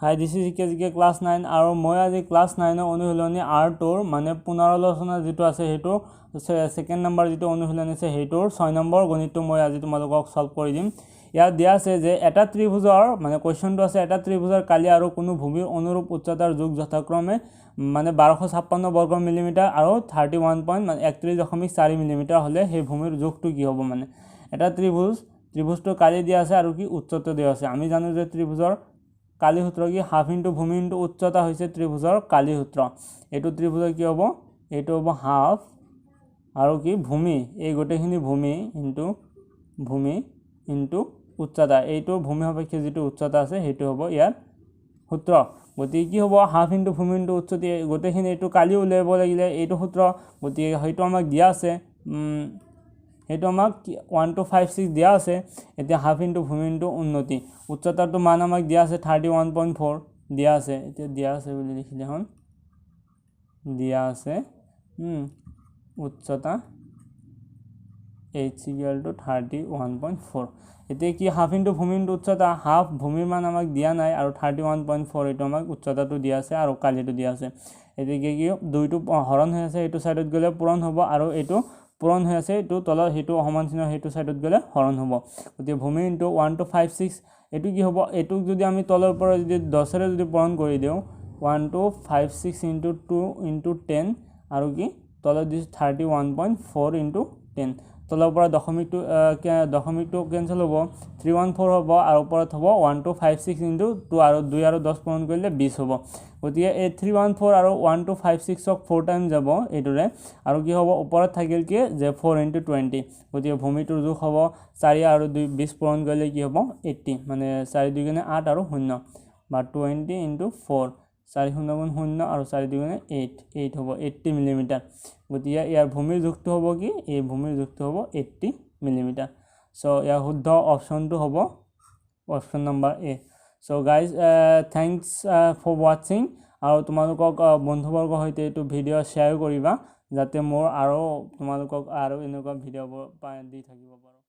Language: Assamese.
হাই দিছ ইজ জিকে ক্লাছ 9 আৰু মই আজি ক্লাছ 9 অনুশীলনী R2 মানে পুনৰালোচনা যেটো আছে হেটো সেকেন্ড নম্বৰ যেটো অনুশীলনী আছে হেটোৰ 6 নম্বৰ গণিতটো মই আজি তোমালোকক সলভ কৰি দিম ইয়াত দিয়া আছে যে এটা ত্ৰিভুজৰ মানে কোৱেশ্চনটো আছে এটা ত্ৰিভুজৰ কালি আৰু কোনো ভূমিৰ অনুৰূপ উচ্চতাৰ যোগ যথাক্ৰমে মানে 1256 বৰ্গ মিলিমিটাৰ আৰু 31.31.4 মিলিমিটাৰ হলে সেই ভূমিৰ যোগটো কি হ'ব মানে এটা ত্ৰিভুজটো কালি দিয়া আছে আৰু কি উচ্চতা দিয়া আছে আমি জানো যে ত্ৰিভুজৰ কালি সূত্ৰ কি হাফ ইনটু ভূমি ইনটু উচ্চতা হৈছে ত্ৰিভুজৰ কালি সূত্ৰ এটো ত্ৰিভুজৰ কি হ'ব এটো হ'ব হাফ আৰু কি ভূমি এই গোটেখিনি ভূমি ইনটু উচ্চতা এইটো ভূমি সাপেক্ষে যেটো উচ্চতা আছে হেতু হ'ব ইয়াৰ সূত্ৰ গতি কি হ'ব হাফ ইনটু ভূমি ইনটু উচ্চতা গোটেখিনি এটো কালি উলিয়াব লাগিলে এইটো সূত্ৰ গতি হেতু আমাক দিয়া আছে হেতু আমাক 1256 দিয়া আছে এতিয়া হাফ ইনটু ভূমি ইনটু উন্নতি উচ্চতাটো মান আমাক দিয়া আছে 31.4 দিয়া আছে এতিয়া দিয়া আছে বুলি লিখিলে হন দিয়া আছে উচ্চতা h = 31.4 এতিয়া কি হাফ ইনটু ভূমি ইনটু উচ্চতা হাফ ভূমিৰ মান আমাক দিয়া নাই আৰু 31.4 এটো আমাক উচ্চতাটো দিয়া আছে আৰু কালিটো দিয়া আছে এতিয়া কি দুইটো হৰণ হৈ আছে এটো সাইডত গলে পূৰণ হ'ব আৰু এটো পূৰণ হৈ আছে এটো তলত হেতু সমান চিহ্ন হেতু সাইডত গলে হৰণ হ'ব গতি ভূমি ইনটু 1256 এটো কি হ'ব এটো যদি আমি তলৰ পৰা যদি 10 ৰে যদি পূৰণ কৰি দিও 1256 * 2 * 10 আৰু কি তলত দিছ 31.4 * 10 তলৰ পৰা দশমিকটো কেনসেল হ'ব 314 হ'ব আৰু ওপৰত হ'ব 1256 * 2 আৰু 2 আৰু 10 পূৰণ কৰিলে 20 হ'ব গতিকে এই 314 আৰু 1256 ক 4 টাইম যাব এটোৰে আৰু কি হ'ব ওপৰত থাকিল কি যে 4 * 20 গতিকে ভূমিটোৰ যোগ হ'ব 4 আৰু 2 20 পূৰণ কৰিলে কি হ'ব 80 মানে 4 2 গুণে 8 আৰু 0 বা 20 * 4 4 0 গুণ 0 আৰু 4 2 গুণে 8 হ'ব 80 মিলিমিটাৰ গতিকে ইয়াৰ ভূমিৰ যোগটো হ'ব কি এই ভূমিৰ যোগটো হ'ব 80 মিলিমিটাৰ সো ইয়াৰ শুদ্ধ অপচনটো হ'ব option number A so guys thanks for watching আৰু তোমালোকক বন্ধুবৰ্গৰ সৈতে এইটো ভিডিও শেয়াৰ কৰিবা যাতে মোৰ আৰু তোমালোকক আৰু এনেকুৱা ভিডিওবোৰ দি থাকিব পাৰো